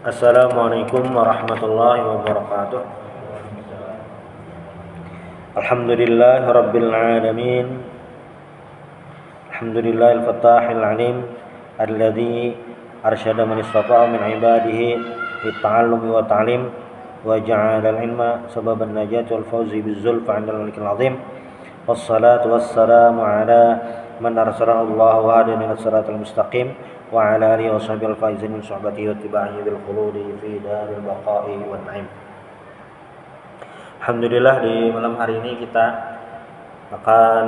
Assalamualaikum warahmatullahi wabarakatuh. Alhamdulillahi rabbil alamin. Alhamdulillahil fattahil alim alladzi arsyada man istata'a min ibadihi litta'allumi wa ta'lim wa ja'ala al-ilma sababan najati wal fawzi bizzulfa 'indal malikil 'azim. Wassalatu wassalamu ala man arsalahu Allahu hadiyan ila siratal mustaqim wa ala alihi wa sahbihi al-faizin min suhbatihi wa ittiba'ihi bil khuludi fi daril baqa'i wan na'im. Alhamdulillah, di malam hari ini kita akan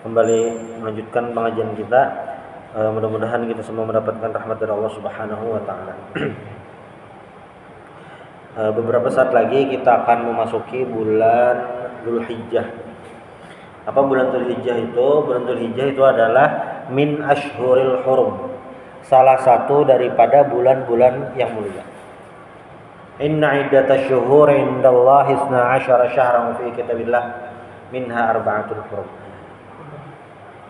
kembali melanjutkan pengajian kita. Mudah-mudahan kita semua mendapatkan rahmat dari Allah Subhanahu wa taala. Beberapa saat lagi kita akan memasuki bulan Dzulhijjah. Apa bulan Dzulhijjah itu? Bulan Dzulhijjah itu adalah min ashhuril hurum, salah satu daripada bulan-bulan yang mulia. Inna iddatash syuhuri indallahi 12 syahran fi kitabillah minha arba'atul hurum.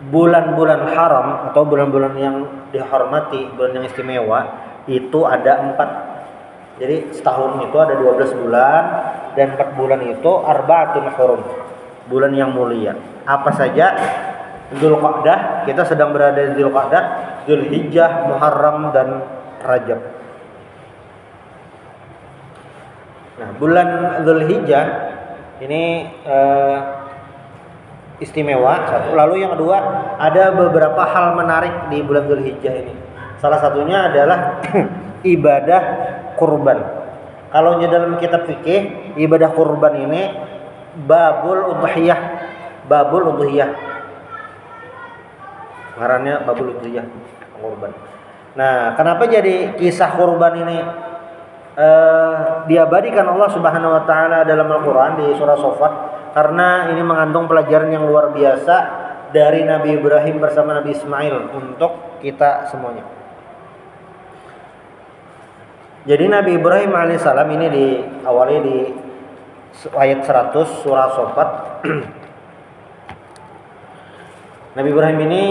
Bulan-bulan haram atau bulan-bulan yang dihormati, bulan yang istimewa itu ada 4. Jadi setahun itu ada 12 bulan dan 4 bulan itu arba'atul hurum, bulan yang mulia. Apa saja? Dzulqa'dah, kita sedang berada di Dzulqa'dah, Dzulhijjah, Muharram dan Rajab. Nah, bulan Dzulhijjah ini istimewa satu. Lalu yang kedua, ada beberapa hal menarik di bulan Dzulhijjah ini. Salah satunya adalah ibadah kurban. Kalau dalam kitab fikih, ibadah kurban ini babul udhiyah. Ngarannya babul udhiyah, kurban. Nah, kenapa jadi kisah kurban ini diabadikan Allah Subhanahu wa taala dalam Al-Qur'an di surah Shaffat? Karena ini mengandung pelajaran yang luar biasa dari Nabi Ibrahim bersama Nabi Ismail untuk kita semuanya. Jadi Nabi Ibrahim alaihissalam ini diawali di ayat 100 surah Shaffat. Nabi Ibrahim ini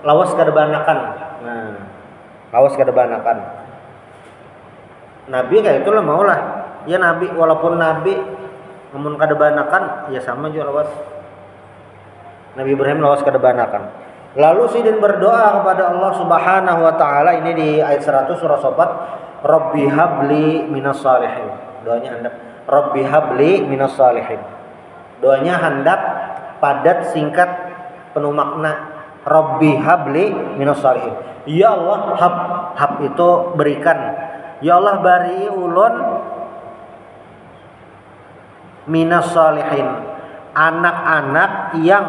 lawas kadebanakan. Nah, lawas kadebanakan. Nabi kayak itulah maulah. Ya Nabi, walaupun Nabi namun kadebanakan ya sama juga lawas. Nabi Ibrahim lawas kadebanakan. Lalu sidin berdoa kepada Allah Subhanahu wa taala ini di ayat 100 surah Shaffat, Rabbi habli minas salihin. Doanya handap, Rabbi habli minas salihin. Doanya handap, padat, singkat, penuh makna. Rabbi habli minas salihin. Ya Allah, hab itu berikan. Ya Allah, bari ulun minas salihin, anak-anak yang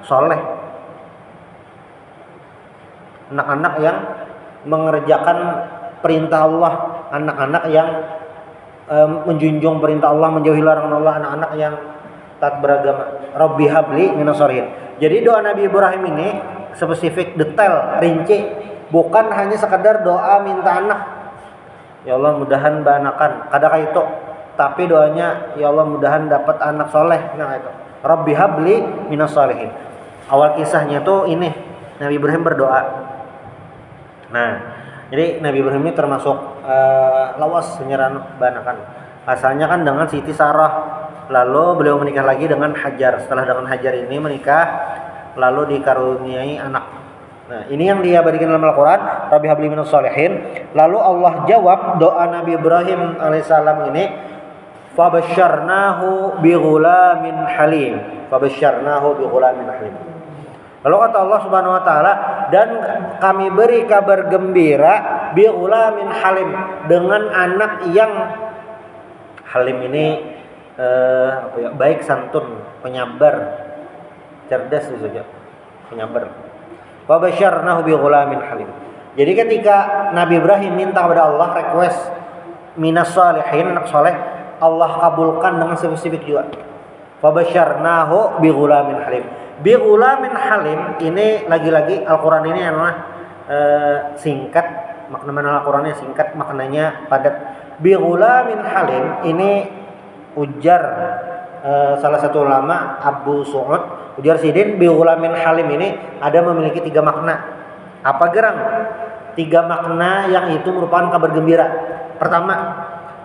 soleh, anak-anak yang mengerjakan perintah Allah, anak-anak yang menjunjung perintah Allah, menjauhi larangan Allah, anak-anak yang taat beragama. Rabbi habli minas salihin. Jadi doa Nabi Ibrahim ini spesifik, detail, rinci, bukan hanya sekedar doa minta anak. Ya Allah mudahan banakan, kadang itu. Tapi doanya ya Allah mudahan dapat anak soleh. Nah itu Rabbi habli minas salihin. Awal kisahnya tuh ini Nabi Ibrahim berdoa. Nah, jadi Nabi Ibrahim ini termasuk lawas penyerahan banakan. Asalnya kan dengan Siti Sarah. Lalu beliau menikah lagi dengan Hajar. Setelah dengan Hajar ini menikah, lalu dikaruniai anak. Nah, ini yang diabadikan dalam Al-Quran, Rabbi habli minas salihin. Lalu Allah jawab doa Nabi Ibrahim alaihissalam ini, fabasyarnahu bighulamin halim. Fabasyarnahu bighulamin halim. Lalu kata Allah Subhanahu wa taala, dan kami beri kabar gembira bighulamin halim, dengan anak yang halim ini baik santun, penyabar, cerdas itu saja, penyabar. Fabasyarnahu bighulamin halim. Jadi ketika Nabi Ibrahim minta kepada Allah request minas salihin, anak soleh, Allah kabulkan dengan spesifik juga. Fabasyarnahu bighulamin halim. Bighulamin halim ini lagi-lagi Al-Qur'an ini adalah singkat, makna Al-Qur'annya singkat, maknanya padat. Bighulamin halim ini ujar salah satu ulama Abu Su'ud, ujar sidin bighulamin halim ini ada memiliki 3 makna. Apa gerang? tiga makna yang itu merupakan kabar gembira. Pertama,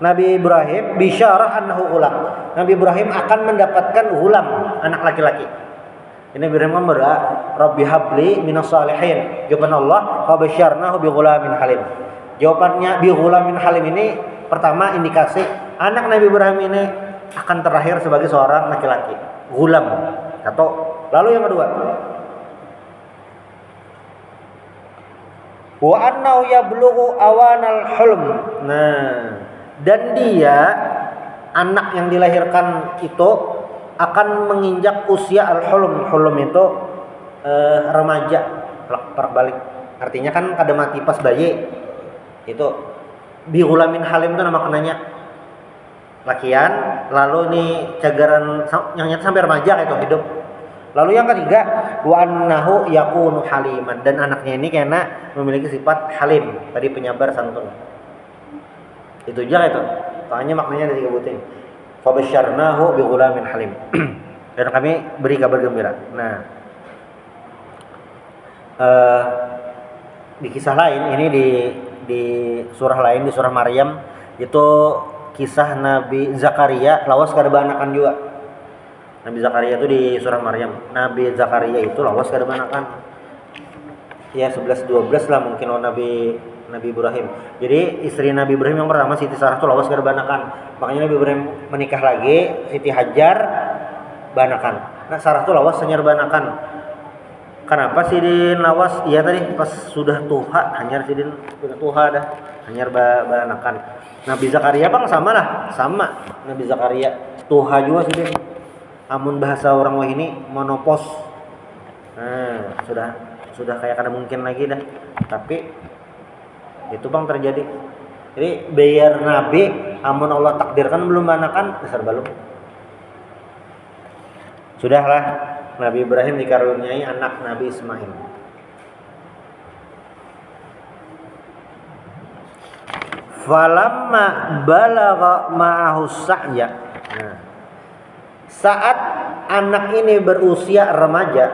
Nabi Ibrahim bisyarah annahu ulam. Nabi Ibrahim akan mendapatkan ulam, anak laki-laki. Ini Nabi Ibrahim berdoa, Rabbi habli minas salihin. Jawaban Allah, fa basyarnahu bi ghulamin halim. Jawabannya bi ghulamin halim ini pertama indikasi anak Nabi Ibrahim ini akan terlahir sebagai seorang laki-laki, ghulam. Atau lalu yang kedua, wa annahu yablughu awanal hulm. Nah, dan dia anak yang dilahirkan itu akan menginjak usia al-hulm. Hulm itu remaja, balik. Artinya kan kada mati pas bayi. Itu bi ghulamin halim itu nama kenanya. Lakian, lalu nih cagaran yang sampai remaja itu hidup. Lalu yang ketiga, wa annahu yakunu haliman, dan anaknya ini karena memiliki sifat halim, tadi penyabar santun. Itu aja itu. Tanya maknanya dari kebutin. Fa basyarnahu bi ghulamin halim. Dan kami beri kabar gembira. Nah, di kisah lain ini di surah lain, di surah Maryam, itu kisah Nabi Zakaria lawas kada anakan juga. Nabi Zakaria itu di surah Maryam. Nabi Zakaria itu lawas kada anakan. Ya 11 12 lah mungkin Nabi Ibrahim. Jadi istri Nabi Ibrahim yang pertama Siti Sarah itu lawas kada anakan. Makanya Nabi Ibrahim menikah lagi, Siti Hajar banakan. Nah, Sarah itu lawas hanyar banakan. Kenapa Sidin lawas? Iya tadi pas sudah tuha hanyar Sidin sudah tuha dah hanyar banakan. Nabi Zakaria bang sama lah, sama Nabi Zakaria tuha juga Sidin. Amun bahasa orang wah ini monopos. Nah, sudah kayak kada mungkin lagi dah. Tapi itu bang terjadi. Jadi bayar Nabi amun Allah takdirkan belum anakan besar belum. Sudahlah Nabi Ibrahim dikaruniai anak Nabi Ismail. Falamma balagha ma'ahu sa'ya. Nah, saat anak ini berusia remaja,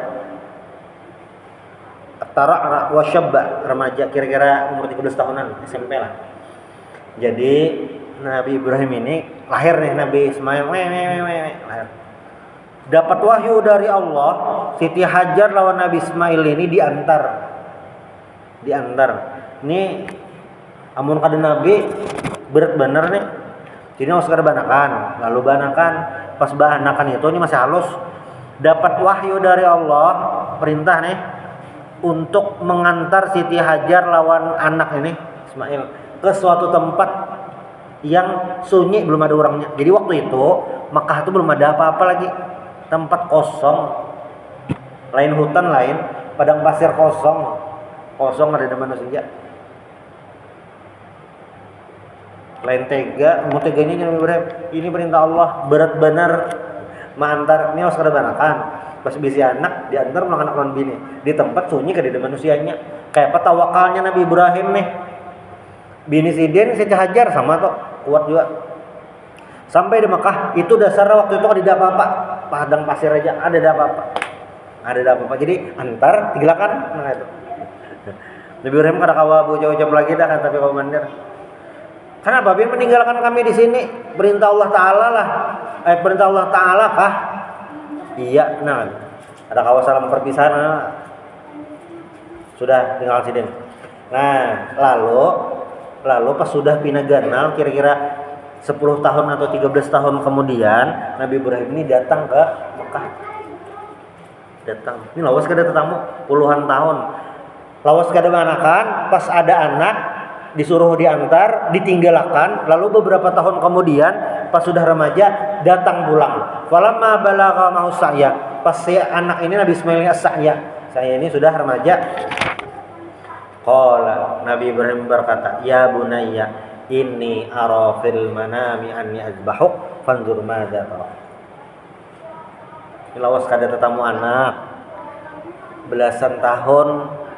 tara wa syabba, remaja kira-kira umur 13 tahunan, SMP lah. Jadi Nabi Ibrahim ini lahir nih, Nabi Ismail lahir. Dapat wahyu dari Allah, Siti Hajar lawan Nabi Ismail ini diantar. Ini amun kada Nabi berat bener nih. Jadi harus kada banakan, lalu banakan. Pas banakan itu ini masih halus. Dapat wahyu dari Allah, perintah nih untuk mengantar Siti Hajar lawan anak ini Ismail ke suatu tempat yang sunyi, belum ada orangnya. Jadi waktu itu Makkah itu belum ada apa-apa lagi, tempat kosong, lain hutan, lain padang pasir kosong ada manusia. Lain tega, mau teganya Nabi Ibrahim. Ini perintah Allah, berat benar mengantar. Ini harus kada banakan. Pas bisi anak diantar ulang anak lawan bini di tempat sunyi kada ada manusianya. Kayak apa tawakalnya Nabi Ibrahim nih. Bini Sidin Siti Hajar sama tuh kuat juga. Sampai di Mekah itu dasarnya waktu itu kada ada apa-apa. Padang pasir aja ada apa-apa. Jadi antar tiglakan nah itu. Nabi Ibrahim kada kawa bocah-bocah lagi dah kan tapi komandir. Kenapa bin meninggalkan kami di sini? Perintah Allah Taala lah. Perintah Allah Taala kah? Iya, nah. Ada kawasan perpisahan. Sudah tinggal sini. Nah, lalu pas sudah pinaganal kira-kira 10 tahun atau 13 tahun kemudian Nabi Ibrahim ini datang ke Mekah. Ini lawas kada tetamu puluhan tahun. Lawas kada manakan, pas ada anak disuruh diantar, ditinggalkan, lalu beberapa tahun kemudian pas sudah remaja datang pulang. Falamma balagha ma'u sa'ya. Pas si anak ini Nabi Ismail as-sa'ya. Saya ini sudah remaja. Qala Nabi Ibrahim berkata, "Ya bunayya, inni ara fil manami anni azbahuk fanzur madza tara." Lawas kada tetamu anak belasan tahun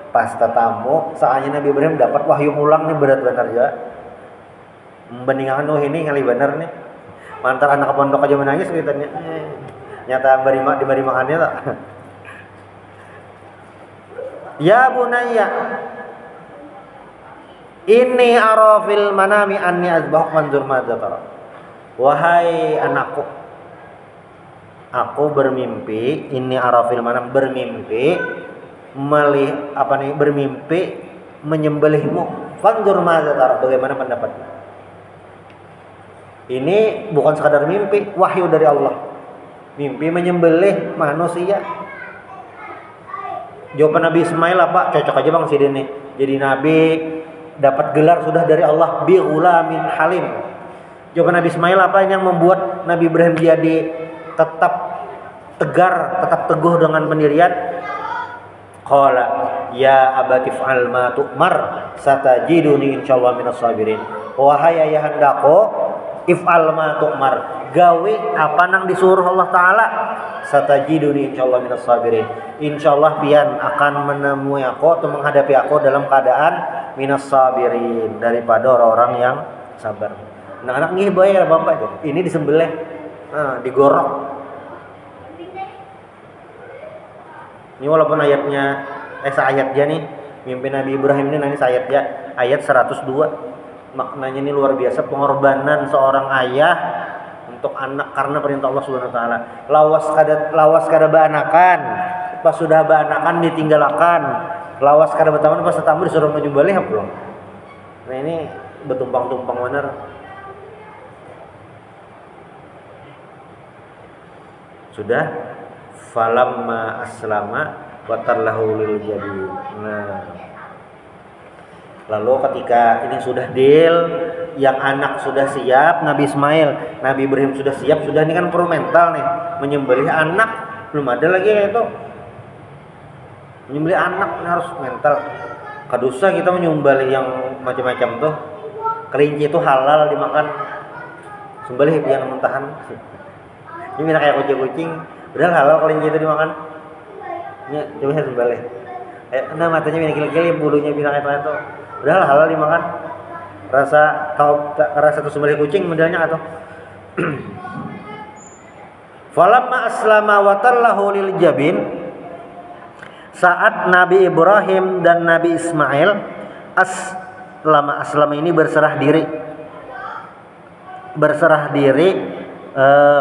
pas tetamu saatnya Nabi Ibrahim dapat wahyu ulang nih berat benar ya. Membandingkan ini kali benar nih. Mantar anak pondok aja menangis ceritanya. Nyata diberi makannya tak. Ya bunayya, Inni ara fil manami anni azbahuk fanzur madza tara. Wahai anakku, aku bermimpi, ini arafil manam, bermimpi bermimpi menyembelihmu. Fanzur madza tara, bagaimana pendapatmu? Ini bukan sekadar mimpi, wahyu dari Allah. Mimpi menyembelih manusia. Jawaban Nabi Ismail apa? Cocok aja Bang Sidin nih. Jadi nabi dapat gelar sudah dari Allah, bi ghulamin halim. Jawaban Nabi Ismail apa yang membuat Nabi Ibrahim jadi tetap tegar, tetap teguh dengan pendirian? Qala ya abati fa'al ma tu'mar satajiduni insyaallah minas sabirin. Wahai ayahandaku, if'al ma tu'mar, gawe apa nang disuruh Allah taala, satajiduni insyaallah minas sabirin. Insyaallah pian akan menemui aku atau menghadapi aku dalam keadaan minas sabirin, daripada orang-orang yang sabar. Anak-anak nggih bayar bapak itu. Ini disembelih, digorok. Ini walaupun ayatnya ayatnya nih, mimpi Nabi Ibrahim ini nanti ayat 102. Maknanya ini luar biasa, pengorbanan seorang ayah untuk anak karena perintah Allah Subhanahu wa taala. Lawas kada baanakan, pas sudah baanakan ditinggalkan. Lawas kada betaman pas tamu disuruh menyembelih belum. Nah ini bertumpang-tumpang benar. Sudah falamma aslama wa tallahu lil jabin. Nah, lalu ketika ini sudah deal, yang anak sudah siap, Nabi Ismail, Nabi Ibrahim sudah siap, sudah ini kan pro mental nih, menyembelih anak, belum ada lagi itu. Menyembelih anak harus mental. Kadosa kita menyembelih yang macam-macam tuh. Kelinci itu halal dimakan. Sembelih yang mentahan. Ini minta kayak kucing-kucing, padahal halal kelinci itu dimakan. Ya, coba saya sembelih. Nah matanya minta kili-kili, bulunya minta kayak itu. Padahal halal dimakan. Rasa itu sembelih kucing modelnya atau falamma aslama wa tallahu lil jabin, saat Nabi Ibrahim dan Nabi Ismail aslama ini berserah diri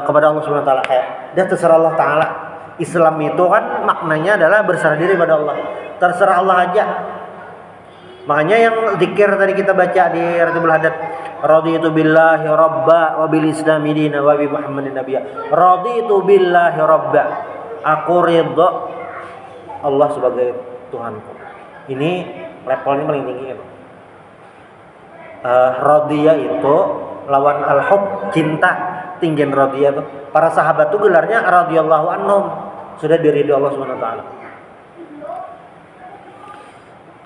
kepada Allah Subhanahu wa taala. Dah terserah Allah taala. Islam itu kan maknanya adalah berserah diri pada Allah. Terserah Allah aja. Makanya yang zikir tadi kita baca di Ratibul Hadat, raditu billahi rabba wa bil islami dina wa bi Muhammadin nabiyya. Raditu billahi rabba. Aku ridha Allah sebagai Tuhanku. Ini levelnya paling tinggi ya. Radiyah itu lawan al-hub, cinta. Tinggian radiyah itu. Para sahabat itu gelarnya radhiyallahu anhum, sudah diridhoi Allah Subhanahu wa taala.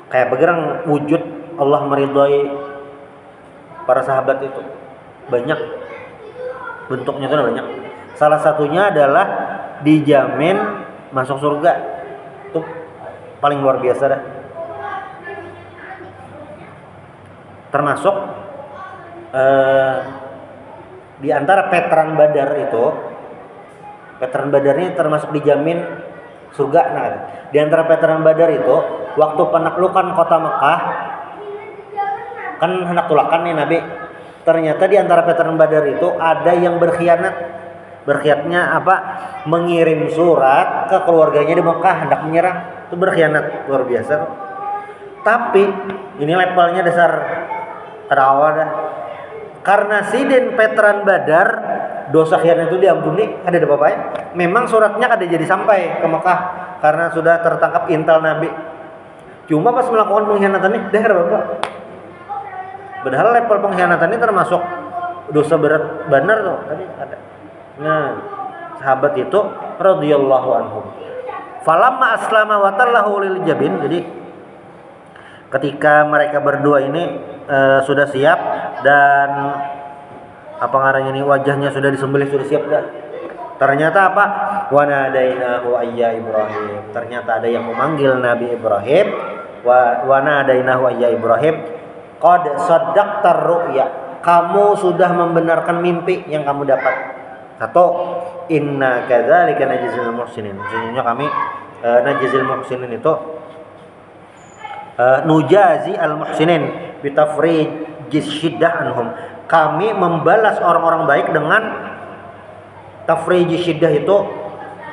Kayak begerang wujud Allah meridhoi para sahabat itu banyak, bentuknya itu banyak. Salah satunya adalah dijamin masuk surga. Itu paling luar biasa dah. Termasuk di antara veteran Badar itu, veteran Badar ini termasuk dijamin surga. Nah, di antara veteran Badar itu, waktu penaklukan kota Mekah, kan hendak tulakan nih Nabi. Ternyata di antara veteran Badar itu ada yang berkhianat. Berkhianatnya apa? Mengirim surat ke keluarganya di Mekah hendak menyerang. Itu berkhianat, luar biasa. Tapi ini levelnya dasar terawah dah. Karena sidin veteran Badar, dosa khianat itu diampuni, ada apa-apanya. Memang suratnya kada jadi sampai ke Mekah karena sudah tertangkap intel Nabi. Cuma pas melakukan pengkhianatan ini, dah Bapak. Padahal level pengkhianatan ini termasuk dosa berat benar tuh tadi ada. Nah, sahabat itu radhiyallahu anhum. Falamma aslama wa tallahu lil jabin. Jadi ketika mereka berdua ini sudah siap dan apa ngarannya nih, wajahnya sudah disembelih, sudah siap dah. Ternyata apa? Wa nadainahu ayya Ibrahim. Ternyata ada yang memanggil Nabi Ibrahim. Wa nadainahu ayya Ibrahim. Qad saddaqtar ru'ya. Kamu sudah membenarkan mimpi yang kamu dapat. Satu, inna kadzalika najzil muhsinin. Sesungguhnya kami najzil muhsinin itu nujazi al-muhsinin bitafrijis syiddah anhum. Kami membalas orang-orang baik dengan tafrijis syiddah itu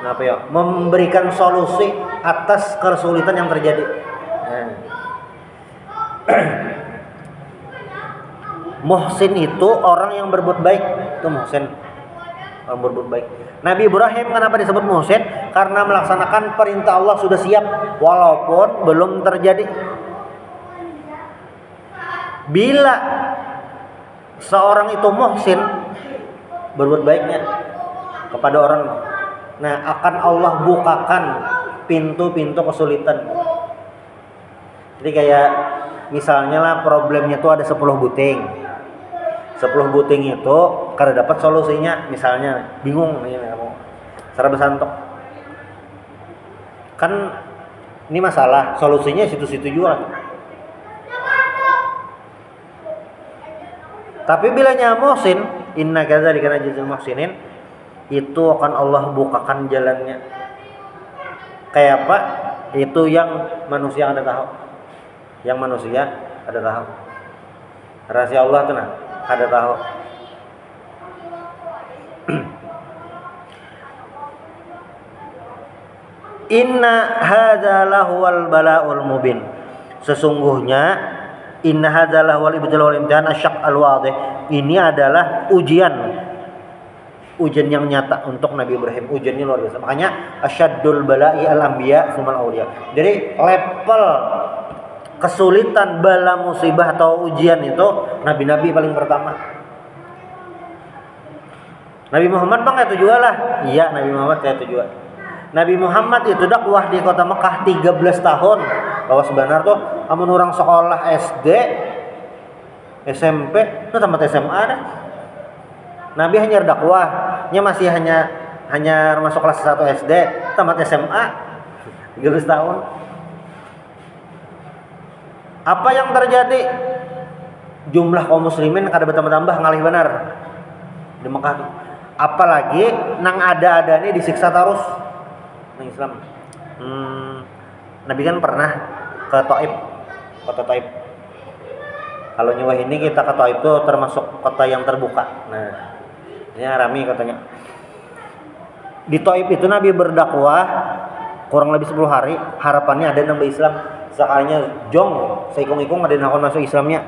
apa ya? Memberikan solusi atas kesulitan yang terjadi. Muhsin itu orang yang berbuat baik, itu muhsin, orang berbuat baik. Nabi Ibrahim kenapa disebut muhsin? Karena melaksanakan perintah Allah sudah siap walaupun belum terjadi. Bila seorang itu muhsin, berbuat baiknya kepada orang, nah akan Allah bukakan pintu-pintu kesulitan. Jadi kayak misalnya lah problemnya tuh ada 10 buting. 10 buting itu kada dapat solusinya, misalnya bingung nih kamu. Secara besantok. Kan ini masalah, solusinya situ-situ juga. Tapi bila muhsin, inna kadzalika najzil muhsinin, itu akan Allah bukakan jalannya. Kayak apa? Itu yang manusia ada tahu. Yang manusia ada tahu. Rahasia Allah tuh nah, ada tahu. Inna hadza lahuwal bala'ul mubin. Sesungguhnya inna hadza lahuwal ibtilal wal imtihan asyak al-wadih. Ini adalah ujian yang nyata untuk Nabi Ibrahim. Ujiannya luar biasa. Makanya asyaddul bala'i al-anbiya sumal awliya. Jadi level kesulitan, bala, musibah atau ujian itu nabi-nabi paling pertama. Nabi Muhammad bang kayak tujuan lah. Iya, Nabi Muhammad kayak tujuan. Nabi Muhammad itu dakwah di kota Mekah 13 tahun. Bahwa sebenarnya tuh amun orang sekolah SD, SMP, itu tamat SMA dah. Nabi hanya dakwahnya masih hanya masuk kelas 1 SD, tamat SMA 13 tahun. Apa yang terjadi? Jumlah kaum muslimin kada bertambah-tambah ngalih benar di Mekah tuh. Apalagi nang ada ini disiksa terus nang Islam. Nabi kan pernah ke Taif, kota Taif. Kalau nyawa ini kita ke Taif itu termasuk kota yang terbuka. Nah, ini rame katanya. Di Taif itu Nabi berdakwah kurang lebih 10 hari. Harapannya ada nambah Islam. Sekalinya jong seikung-ikung ada yang masuk Islamnya.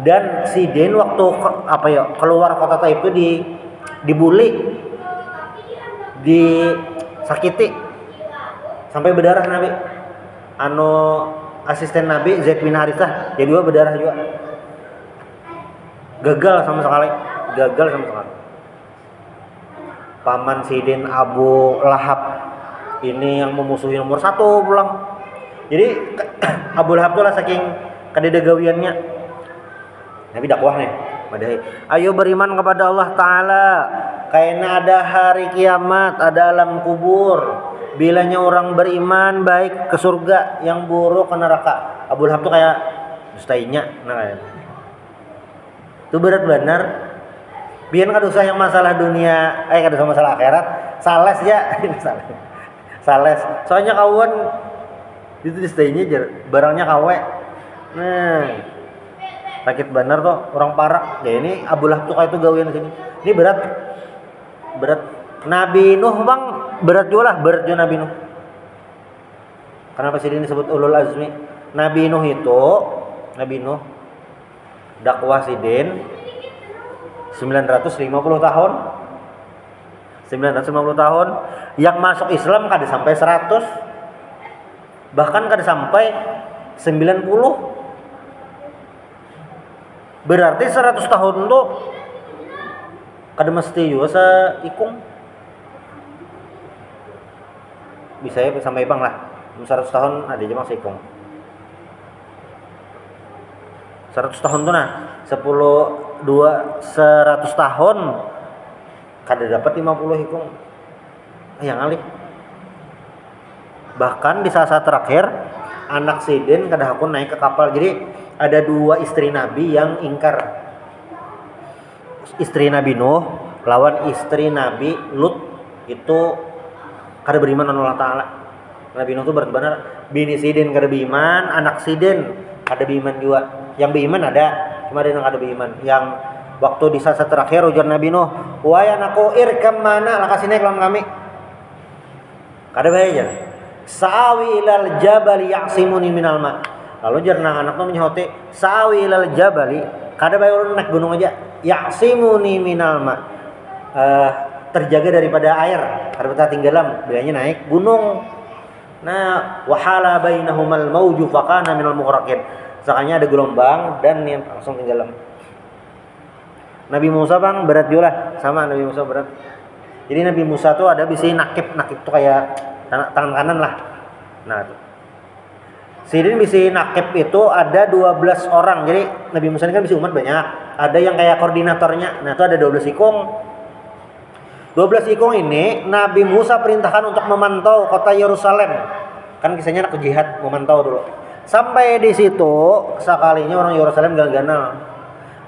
Dan si Den waktu keluar kota Taif itu dibully, disakiti sampai berdarah Nabi. Asisten Nabi Zaid bin Harithah jadi berdarah juga. Gagal sama sekali. Paman Sidin Abu Lahab ini yang memusuhi nomor 1 pulang. Jadi Abu Lahab tuh lah saking kadedagawiannya. Nabi dakwah nih, ayo beriman kepada Allah Ta'ala. Karena ada hari kiamat, ada alam kubur. Bilanya orang beriman baik ke surga, yang buruk ke neraka. Abu Lahab tuh kayak dustainya. Nah, itu berat benar. Biar kada usah yang masalah dunia, kada usah masalah akhirat. Sales ya, sales. Soalnya kawan itu dustainya barangnya kawe. Nah, sakit benar tuh, orang parah. Ya ini Abu Lahab tuh kayak itu gawean sini. Ini berat. Nabi Nuh bang berat juga Nabi Nuh. Kenapa sih ini disebut ulul azmi? Nabi Nuh dakwah sidin 950 tahun. 950 tahun. Yang masuk Islam kada sampai 100. Bahkan kada sampai 90. Berarti 100 tahun tuh kada mesti juga seikung. Bisa ya sampai bang lah. 100 tahun ada aja bang seikung. 100 tahun tuh nah 100 tahun kada dapat 50 ikung. Yang alih. Bahkan di saat terakhir anak Sidin kada hakun naik ke kapal. Jadi ada 2 istri Nabi yang ingkar. Istri Nabi Nuh lawan istri Nabi Lut itu kada beriman dengan Allah Ta'ala. Nabi Nuh itu benar bini Sidin kada beriman, anak Sidin kada beriman juga. Yang beriman ada, cuma ada yang kada beriman. Yang waktu di saat terakhir ujar Nabi Nuh, "Wahai anakku, irkam mana lah kasih naik lawan kami." Kada bae aja. Sa'awi ilal jabali ya'simuni minal ma. Lalu jarna anak Nuh menyahuti, "Sa'awi ilal jabali." Kada bae ulun naik gunung aja. Ya'simuni minal ma. Terjaga daripada air, karena tinggalan bilanya naik gunung. Nah, wahala bainahumal mauju faqana minal mughraqin. Sakanya ada gelombang dan yang langsung tenggelam. Nabi Musa bang berat juga lah, sama Nabi Musa berat. Jadi Nabi Musa tuh ada bisa nakip tuh kayak tangan kanan lah. Nah, tuh. Sidin bisa nakip itu ada 12 orang. Jadi Nabi Musa ini kan bisa umat banyak. Ada yang kayak koordinatornya. Nah, itu ada 12 ikong. 12 ikong ini Nabi Musa perintahkan untuk memantau kota Yerusalem. Kan kisahnya anak jihad memantau dulu. Sampai di situ sekalinya orang Yerusalem ganal.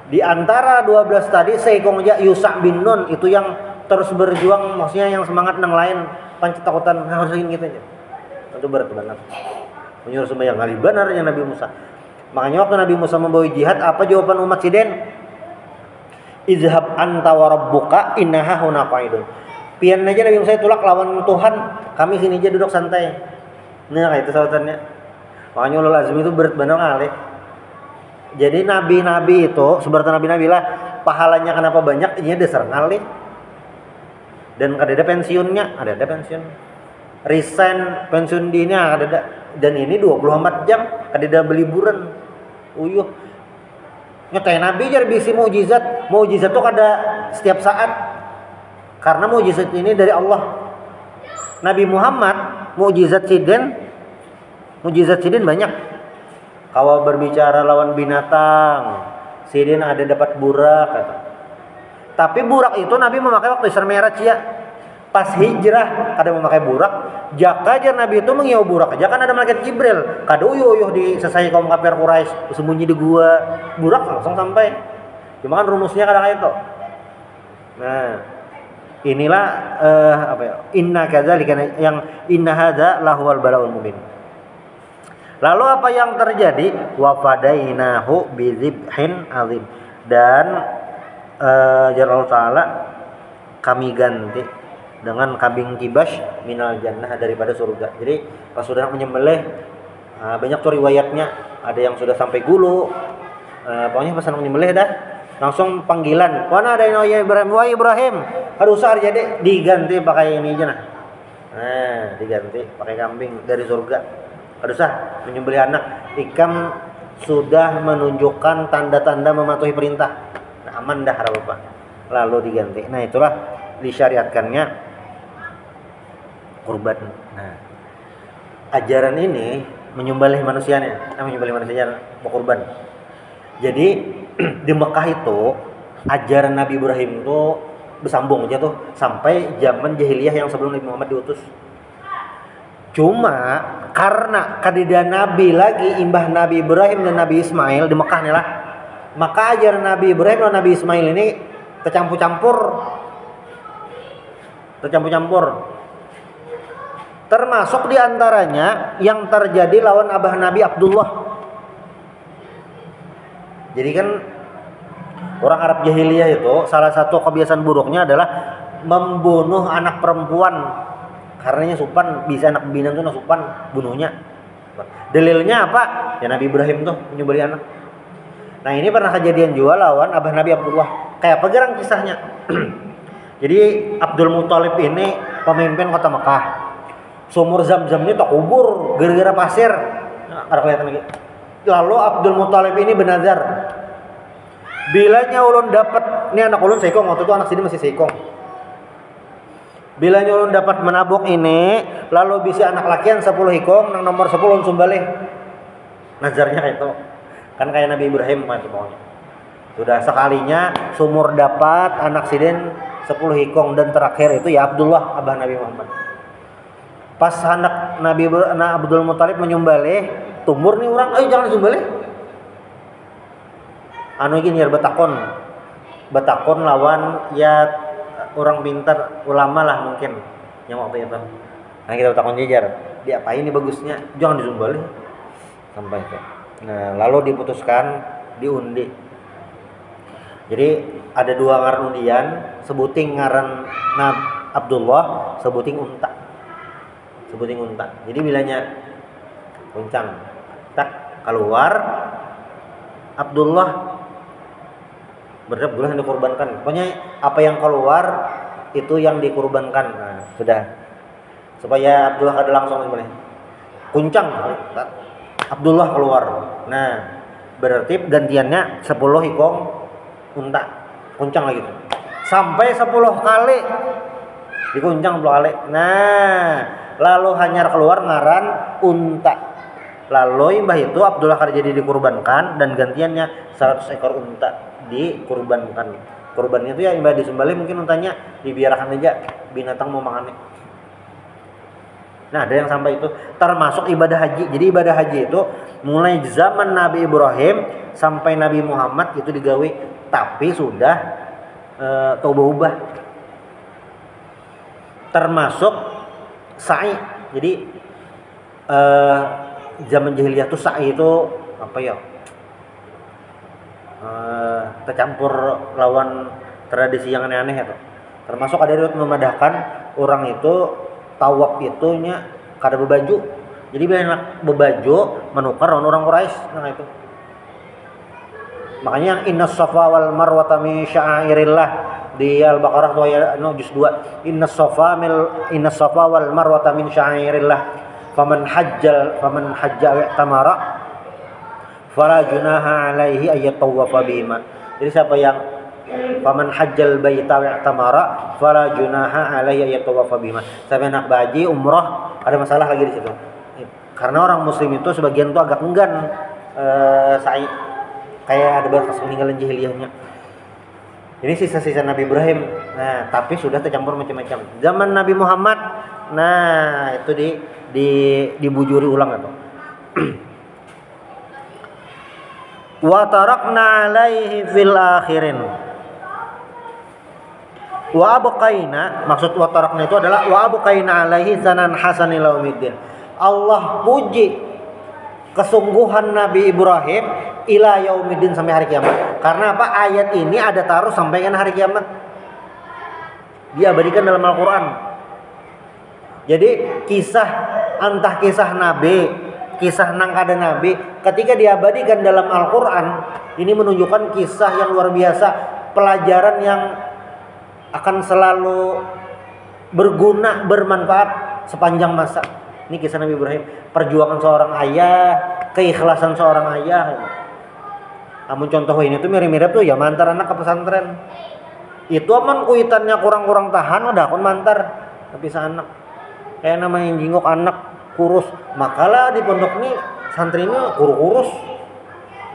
Di antara 12 tadi seikong aja Yusa bin Nun itu yang terus berjuang, maksudnya yang semangat nang lain pancet takutan harus ingin gitu aja. Itu berat banget. Menyuruh sembahyang kali benar yang Nabi Musa. Makanya waktu Nabi Musa membawa jihad, apa jawaban umat Sidin? Izhab anta wa rabbuka innaha huna qaidun. Pian aja Nabi Musa tulak lawan Tuhan, kami sini aja duduk santai. Nah, kayak itu sautannya. Makanya ulul azmi itu berat benar kali. Jadi nabi-nabi itu, seberapa nabi-nabi lah, pahalanya kenapa banyak? Ini dasar kali. Dan ada pensiunnya, ada pensiun. Resign pensiun dini ada. Dan ini 24 jam, ada beliburan. Uyuh. Nyetai nabi jar bisi mukjizat tuh kada setiap saat. Karena mukjizat ini dari Allah. Nabi Muhammad mukjizat sidin banyak. Kalau berbicara lawan binatang, sidin ada dapat burak kata. Tapi burak itu Nabi memakai waktu Isra Mi'raj ya. Pas hijrah kada memakai burak, jaka aja Nabi itu mengiau burak aja kan ada malaikat Jibril. Kada uyuh di selesai kaum kafir Quraisy sembunyi di gua, burak langsung sampai. Cuma kan rumusnya kada kayak itu. Nah, inilah apa ya? Inna kadzalika yang inna hadza lahuwal balaul mubin. Lalu apa yang terjadi? Wa fadainahu bizibhin azim. Dan Allah Ta'ala kami ganti dengan kambing kibas minal jannah daripada surga. Jadi pas sudah menyembelih banyak tuh riwayatnya, ada yang sudah sampai gulu. Pokoknya pas menyembelih dah langsung panggilan. Mana ada yang Ibrahim? Wah Ibrahim, harus jadi diganti pakai ini aja nah. Nah, diganti pakai kambing dari surga. Harus menyembelih anak. Ikam sudah menunjukkan tanda-tanda mematuhi perintah. Nah, aman dah Bapak. Lalu diganti. Nah, itulah disyariatkannya kurban. Nah, ajaran ini menyembelih manusianya, berkurban. Jadi di Mekah itu ajaran Nabi Ibrahim itu bersambung aja tuh sampai zaman jahiliyah yang sebelum Nabi Muhammad diutus. Cuma karena kadida Nabi lagi imbah Nabi Ibrahim dan Nabi Ismail di Mekah nih lah, maka ajaran Nabi Ibrahim dan Nabi Ismail ini tercampur-campur. Termasuk diantaranya yang terjadi lawan abah Nabi Abdullah. Jadi kan orang Arab jahiliyah itu salah satu kebiasaan buruknya adalah membunuh anak perempuan. Karenanya supan, bisa anak binan tuh supan bunuhnya. Dalilnya apa? Ya Nabi Ibrahim tuh menyembelih anak. Nah ini pernah kejadian juga lawan abah Nabi Abdullah. Kayak apa gerang kisahnya? Jadi Abdul Muthalib ini pemimpin kota Mekah. Sumur Zam-Zam ini tak kubur gara-gara pasir. Nah, ada kelihatan lagi. Lalu Abdul Muthalib ini bernazar. Bilanya ulun dapat, ini anak ulun seikong, waktu itu anak sini masih seikong. Bilanya ulun dapat menabuk ini, lalu bisa anak lakian 10 hikong, nang nomor 10 ulun sumbalih. Nazarnya kayak itu. Kan kayak Nabi Ibrahim pokoknya. Sudah sekalinya sumur dapat anak sidin 10 hikong dan terakhir itu ya Abdullah abah Nabi Muhammad. Pas anak Nabi Abdul Muthalib menyembelih, tumur nih orang, jangan sembelih. Anu gini ya betakon lawan ya orang pintar ulama lah mungkin yang waktu itu. Nah kita betakon jejar. diapain nih bagusnya, jangan disumbali sampai itu. Nah lalu diputuskan diundi. Jadi ada 2 ngaran undian, sebuting ngaran Abdullah, sebuting unta. Jadi bilanya kuncang, tak keluar Abdullah, berarti Abdullah yang dikorbankan. Pokoknya apa yang keluar itu yang dikorbankan. Nah, sudah. Supaya Abdullah kada langsung sebenarnya. Kuncang, Abdullah keluar. Nah, berarti gantiannya 10 ikong unta. Kuncang lagi tuh. Sampai 10 kali dikuncang 10 kali. Nah, lalu hanya keluar ngaran unta. Lalu imbah itu Abdullah kada jadi dikurbankan dan gantiannya 100 ekor unta dikurbankan. Kurbannya itu ya imbah disembelih, mungkin untanya dibiarkan aja binatang mau makannya. Nah, ada yang sampai itu termasuk ibadah haji. Jadi ibadah haji itu mulai zaman Nabi Ibrahim sampai Nabi Muhammad itu digawe, tapi sudah ubah. Termasuk sa'i. Jadi zaman jahiliyah tuh sa'i itu apa ya? Tercampur lawan tradisi yang aneh-aneh itu. Termasuk ada riwayat memadahkan orang itu tawaf itunya kada bebaju. Jadi banyak bebaju menukar orang Quraisy. Nah itu. Makanya yang innas safa wal marwata min sya'airillah di Al-Baqarah juz 2. Innas safa wal marwata min sya'airillah. Faman hajja tamara fala junaha alaihi ayyatawafa bihima. Jadi siapa yang faman hajjal baita wa tamara fala junaha alaihi ayyatawafa bihima. Siapa yang nak haji umrah ada masalah lagi di situ. Karena orang muslim itu sebagian tuh agak enggan sa'i, kayak ada bekas peninggalan jahiliyahnya. Ini sisa-sisa Nabi Ibrahim. Nah, tapi sudah tercampur macam-macam. Zaman Nabi Muhammad, nah itu dibujuri ulang atau wa tarakna alaihi fil akhirin wa abqaina, maksud wa tarakna itu adalah wa abqaina alaihi sanan hasanil laumiddin. Allah puji kesungguhan Nabi Ibrahim ila yaumiddin, sampai hari kiamat. Karena apa? Ayat ini ada taruh sampai kan hari kiamat, diabadikan dalam Al-Quran. Jadi entah kisah Nabi, kisah nang kada Nabi, ketika diabadikan dalam Al-Quran, ini menunjukkan kisah yang luar biasa, pelajaran yang akan selalu berguna, bermanfaat sepanjang masa. Ini kisah Nabi Ibrahim, perjuangan seorang ayah, keikhlasan seorang ayah. Namun contoh ini tuh mirip-mirip tuh ya mantar anak ke pesantren. Itu aman kuitannya kurang-kurang tahan, udah akun mantar tapi anak. Kayak namanya jingok anak kurus, makalah di pondok ini santrinya kurus.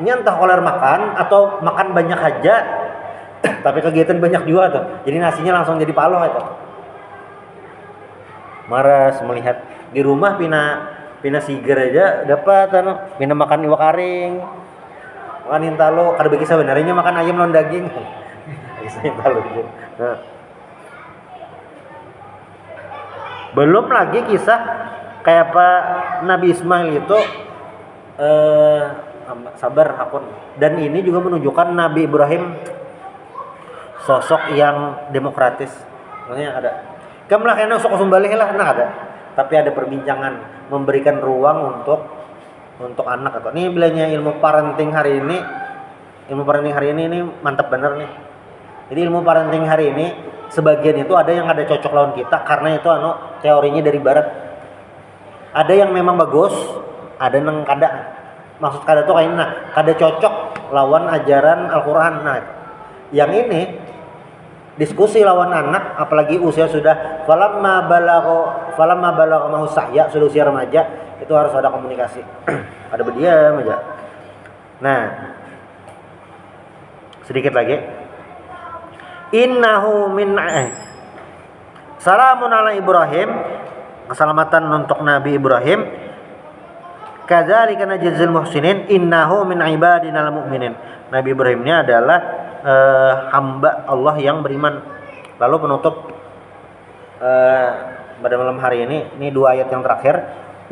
Ini entah koler makan atau makan banyak aja, tapi kegiatan banyak juga tuh. Jadi nasinya langsung jadi paloh itu. Maras melihat di rumah pina siger aja dapat pina makan iwak karing. Makan intalo, kada bagi sebenarnya makan ayam lawan daging. Bisa intalo gitu. Nah. Belum lagi kisah kayak apa Nabi Ismail itu sabar hakun. Dan ini juga menunjukkan Nabi Ibrahim sosok yang demokratis. Maksudnya ada. Kamu lah kena sok sumbalih lah, nah ada. Tapi ada perbincangan, memberikan ruang untuk anak atau ini bilangnya ilmu parenting hari ini ini mantap bener nih. Jadi ilmu parenting hari ini sebagian itu ada yang ada cocok lawan kita karena itu teorinya dari barat. Ada yang memang bagus, ada yang kada. Maksud kada tuh kayak ini, kada cocok lawan ajaran Al-Qur'an. Nah, yang ini diskusi lawan anak, apalagi usia sudah falamma balagha mahu sa'ya, sudah usia remaja, itu harus ada komunikasi. Ada berdiam aja. Nah, sedikit lagi. Innahu min salamun ala Ibrahim, keselamatan untuk Nabi Ibrahim. Kadzalika najzil muhsinin, innahu min ibadinal mu'minin. Nabi Ibrahim ini adalah hamba Allah yang beriman. Lalu penutup pada malam hari ini 2 ayat yang terakhir.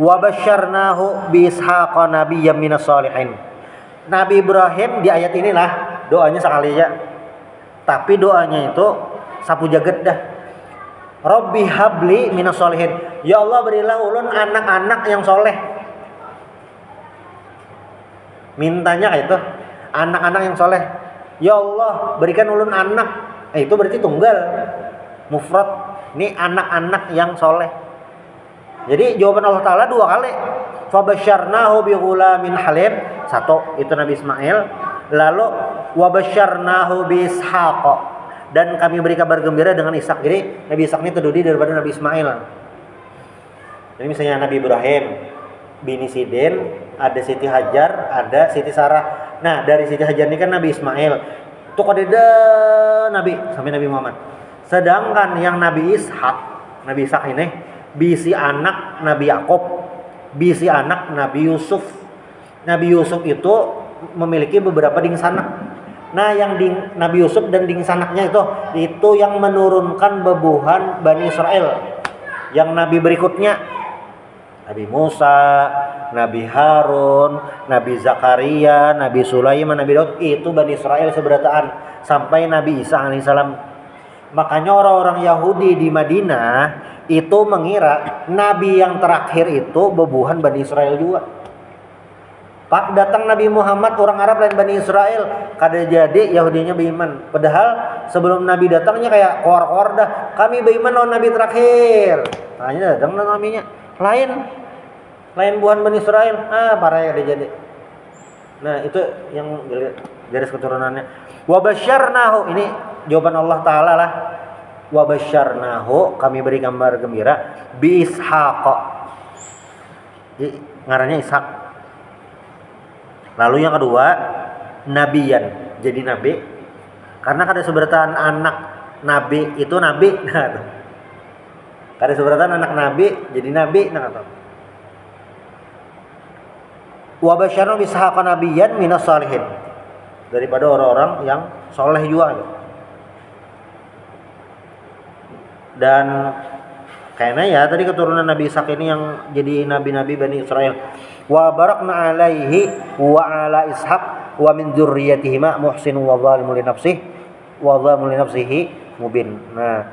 Wa basyarnahu bi ishaqa nabiyyan minas shalihin. Nabi Ibrahim di ayat inilah doanya sekali aja. Tapi doanya itu sapu jaget dah. Rabbi habli minas shalihin. Ya Allah berilah ulun anak-anak yang soleh. Mintanya kayak itu, anak-anak yang soleh. Ya Allah berikan ulun anak. Itu berarti tunggal, mufrad. Ini anak-anak yang soleh. Jadi jawaban Allah Ta'ala dua kali. Fabasyarnahu bi ghulamin halim. Satu itu Nabi Ismail. Lalu wabasyarnahu bi Ishaq. Dan kami beri kabar gembira dengan Ishak. Jadi Nabi Ishak ini terdiri daripada Nabi Ismail. Jadi misalnya Nabi Ibrahim, bini Sidin, ada Siti Hajar, ada Siti Sarah. Nah dari Siti Hajar ini kan Nabi Ismail. Itu kadeda Nabi sampai Nabi Muhammad. Sedangkan yang Nabi Ishak ini bisi anak Nabi Yakub, bisi anak Nabi Yusuf. Nabi Yusuf itu memiliki beberapa dingsanak. Nah yang Nabi Yusuf dan dingsanaknya itu yang menurunkan bebuhan Bani Israel. Yang Nabi berikutnya Nabi Musa, Nabi Harun, Nabi Zakaria, Nabi Sulaiman, Nabi Daud, itu Bani Israel seberataan sampai Nabi Isa alaihissalam. Makanya orang-orang Yahudi di Madinah itu mengira Nabi yang terakhir itu bebuhan Bani Israel juga. Pak datang Nabi Muhammad orang Arab lain Bani Israel, kada jadi Yahudinya beriman. Padahal sebelum Nabi datangnya kayak kor-kor dah, kami beriman lawan Nabi terakhir. Makanya datang nabinya lain buhan Bani Israel. Parah ya dia jadi. Nah itu yang garis keturunannya. Wa basyarnahu, ini jawaban Allah Ta'ala lah. Wa basyarnahu, kami beri kabar gembira bi Ishaq. Jadi ngarannya Ishak. Lalu yang kedua nabiyan, jadi nabi. Karena kada seberataan anak nabi itu nabi. Nah, kada seberataan anak nabi jadi nabi. Nah, wa basyarna bi Ishaq nabiyyan minas shalihin. Daripada orang-orang yang soleh juga. Dan kayaknya ya tadi keturunan Nabi Ishak ini yang jadi nabi-nabi Bani Israel. Wa barakna alaihi wa ala Ishaq wa min dzurriyyatihima muhsin wa zalimun li nafsihi mubin. Nah,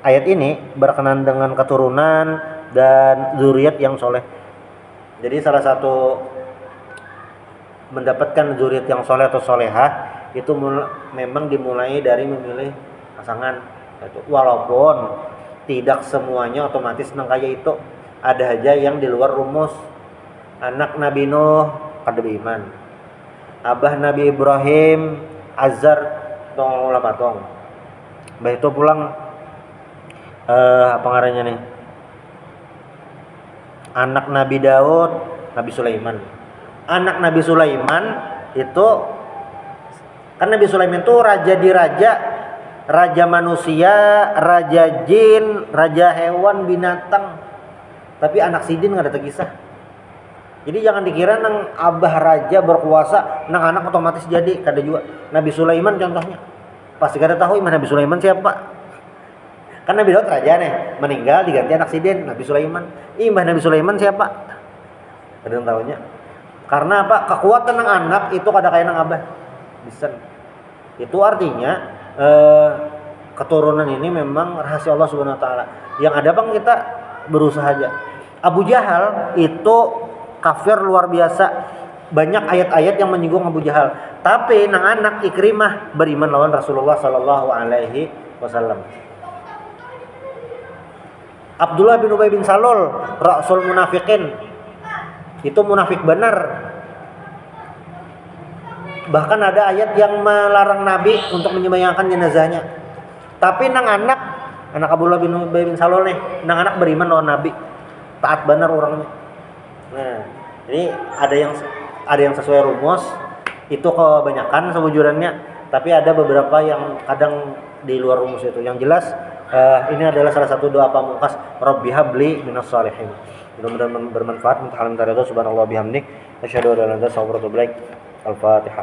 ayat ini berkenaan dengan keturunan dan zuriat yang soleh. Jadi salah satu mendapatkan zuriat yang soleh atau solehah itu memang dimulai dari memilih pasangan. Walaupun tidak semuanya otomatis nang kaya itu, ada aja yang di luar rumus. Anak Nabi Nuh kada beriman, abah Nabi Ibrahim Azar tong lapatong. Bah itu pulang apa ngarannya nih, anak Nabi Daud Nabi Sulaiman. Anak Nabi Sulaiman itu kan Nabi Sulaiman itu raja di raja manusia, raja jin, raja hewan, binatang. Tapi anak sidin nggak ada terkisah. Jadi jangan dikira nang abah raja berkuasa, nang anak otomatis jadi. Kada juga. Nabi Sulaiman contohnya. Pasti kada tahu Nabi Sulaiman siapa. Kan Nabi Daud raja nih, meninggal diganti anak sidin, Nabi Sulaiman. Nabi Sulaiman siapa? Kada tahunya. Karena apa? Kekuatan nang anak itu kada kaya nang abah. Bisa. Itu artinya keturunan ini memang rahasia Allah Subhanahu wa taala. Yang ada bang kita berusaha aja. Abu Jahal itu kafir luar biasa. Banyak ayat-ayat yang menyinggung Abu Jahal. Tapi nang anak Ikrimah beriman lawan Rasulullah sallallahu alaihi wasallam. Abdullah bin Ubay bin Salul, rasul munafikin. Itu munafik benar. Bahkan ada ayat yang melarang Nabi untuk menyembayangkan jenazahnya. Tapi nang anak Abdullah bin Ubay bin Salul nih, nang anak beriman lawan Nabi. Taat benar orangnya. Nah, ini ada yang sesuai rumus, itu kebanyakan sebujurannya, tapi ada beberapa yang kadang di luar rumus itu. Yang jelas ini adalah salah satu doa pamungkas, Rabbi habli minas shalihin. Mudah-mudahan bermanfaat. Subhanallah bihamdik, asyhadu an la ilaha illa anta, astaghfiruka wa atubu ilaik. Al-Fatihah.